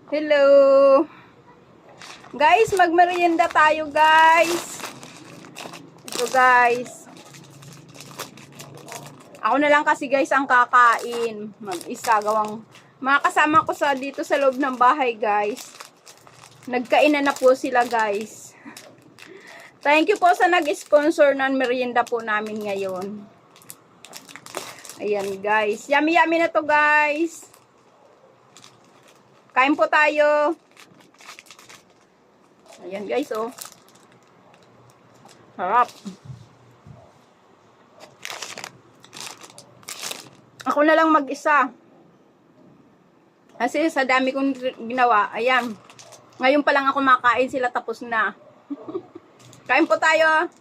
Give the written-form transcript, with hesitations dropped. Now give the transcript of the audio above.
Hello! Guys, magmerienda tayo guys. Ito guys. Ako na lang kasi guys ang kakain. Mag-isa gawang mga kasama ko sa dito sa loob ng bahay guys. Nagkainan na po sila guys. Thank you po sa nag-sponsor ng merienda po namin ngayon. Ayan guys. Yummy yummy na to guys. Kain po tayo. Ayan guys oh. Harap. Ako na lang mag-isa. Kasi sa dami kong ginawa, ayan. Ngayon pa lang ako makain, sila tapos na. Kain po tayo.